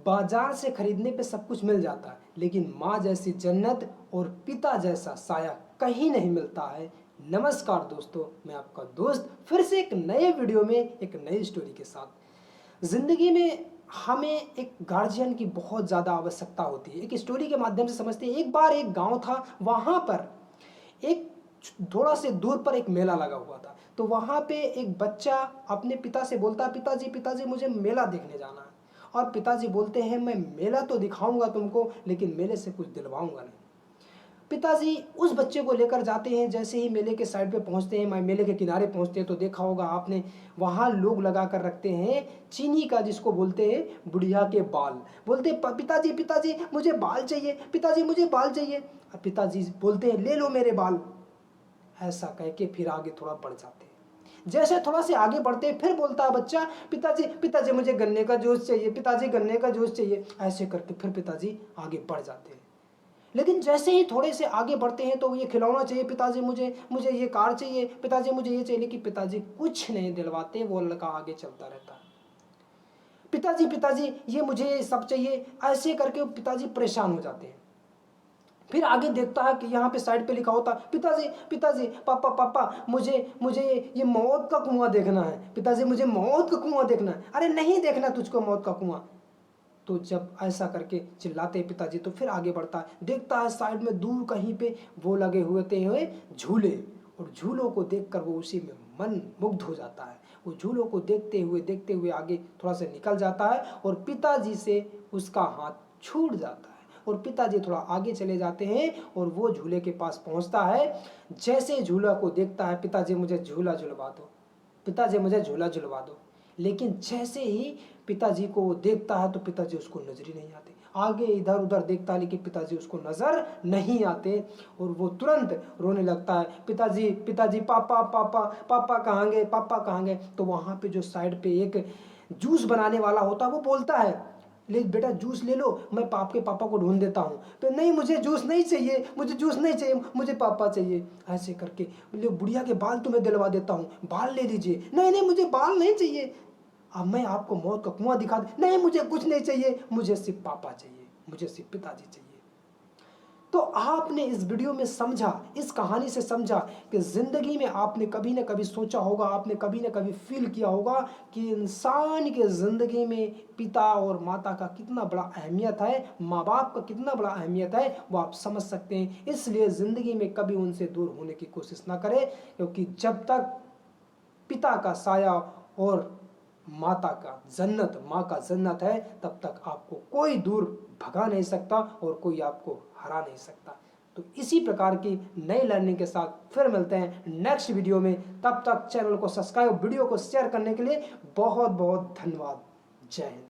बाजार से खरीदने पे सब कुछ मिल जाता है, लेकिन माँ जैसी जन्नत और पिता जैसा साया कहीं नहीं मिलता है। नमस्कार दोस्तों, मैं आपका दोस्त फिर से एक नए वीडियो में एक नई स्टोरी के साथ। ज़िंदगी में हमें एक गार्जियन की बहुत ज़्यादा आवश्यकता होती है। एक स्टोरी के माध्यम से समझते हैं। एक बार एक गांव था, वहाँ पर एक थोड़ा से दूर पर एक मेला लगा हुआ था। तो वहाँ पे एक बच्चा अपने पिता से बोलता है, पिताजी पिताजी मुझे मेला देखने जाना है। और पिताजी बोलते हैं, मैं मेला तो दिखाऊंगा तुमको, लेकिन मेले से कुछ दिलवाऊंगा नहीं। पिताजी उस बच्चे को लेकर जाते हैं। जैसे ही मेले के साइड पे पहुंचते हैं, मेले के किनारे पहुंचते हैं, तो देखा होगा आपने, वहाँ लोग लगा कर रखते हैं चीनी का, जिसको बोलते हैं बुढ़िया के बाल। बोलते हैं, पिताजी पिताजी मुझे बाल चाहिए, पिताजी मुझे बाल चाहिए। पिताजी बोलते हैं, ले लो मेरे बाल। ऐसा कह के फिर आगे थोड़ा बढ़ जाते हैं। जैसे थोड़ा से आगे बढ़ते हैं, फिर बोलता है बच्चा, पिताजी पिताजी मुझे गन्ने का जूस चाहिए, पिताजी गन्ने का जूस चाहिए। ऐसे करके फिर पिताजी आगे बढ़ जाते हैं। लेकिन जैसे ही थोड़े से आगे बढ़ते हैं तो ये खिलौना चाहिए, पिताजी मुझे मुझे ये कार चाहिए, पिताजी मुझे ये चाहिए। लेकिन पिताजी कुछ नहीं दिलवाते, वो लड़का आगे चलता रहता है। पिताजी पिताजी ये मुझे सब चाहिए। ऐसे करके पिताजी परेशान हो जाते हैं। फिर आगे देखता है कि यहाँ पे साइड पे लिखा होता, पिताजी पिताजी पापा पापा मुझे मुझे ये मौत का कुआं देखना है, पिताजी मुझे मौत का कुआं देखना है। अरे नहीं देखना तुझको मौत का कुआं। तो जब ऐसा करके चिल्लाते पिताजी, तो फिर आगे बढ़ता है, देखता है साइड में दूर कहीं पे वो लगे हुए झूले। और झूलों को देखकर वो उसी में मन मुग्ध हो जाता है। वो झूलों को देखते हुए आगे थोड़ा सा निकल जाता है और पिताजी से उसका हाथ छूट जाता है। और पिताजी थोड़ा आगे चले जाते हैं और वो झूले के पास पहुंचता है। जैसे झूला को देखता है, पिताजी मुझे झूला झुलवा दो, पिताजी मुझे झूला झुलवा दो। लेकिन जैसे ही पिताजी को देखता है तो पिताजी उसको नजर ही नहीं आते। आगे इधर उधर देखता है, लेकिन पिताजी उसको नजर नहीं आते। और वो तुरंत रोने लगता है, पिताजी पिताजी पापा पापा पापा कहाँ गए, पापा कहाँ गए। तो वहाँ पे जो साइड पे एक जूस बनाने वाला होता है, वो बोलता है, ले बेटा जूस ले लो, मैं आपके पापा को ढूंढ देता हूँ। तो नहीं, मुझे जूस नहीं चाहिए, मुझे जूस नहीं चाहिए, मुझे पापा चाहिए। ऐसे करके बोले, बुढ़िया के बाल तुम्हें दिलवा देता हूँ, बाल ले लीजिए। नहीं नहीं, मुझे बाल नहीं चाहिए। अब मैं आपको मौत का कुआं दिखा दूं। नहीं, मुझे कुछ नहीं चाहिए, मुझे सिर्फ पापा चाहिए, मुझे सिर्फ पिताजी चाहिए। तो आपने इस वीडियो में समझा, इस कहानी से समझा कि ज़िंदगी में आपने कभी ना कभी सोचा होगा, आपने कभी ना कभी फील किया होगा कि इंसान के ज़िंदगी में पिता और माता का कितना बड़ा अहमियत है, माँ बाप का कितना बड़ा अहमियत है, वो आप समझ सकते हैं। इसलिए ज़िंदगी में कभी उनसे दूर होने की कोशिश ना करें, क्योंकि जब तक पिता का साया और माता का जन्नत, माँ का जन्नत है, तब तक आपको कोई दूर भगा नहीं सकता और कोई आपको हरा नहीं सकता। तो इसी प्रकार की नई लर्निंग के साथ फिर मिलते हैं नेक्स्ट वीडियो में। तब तक चैनल को सब्सक्राइब, वीडियो को शेयर करने के लिए बहुत बहुत धन्यवाद। जय हिंद।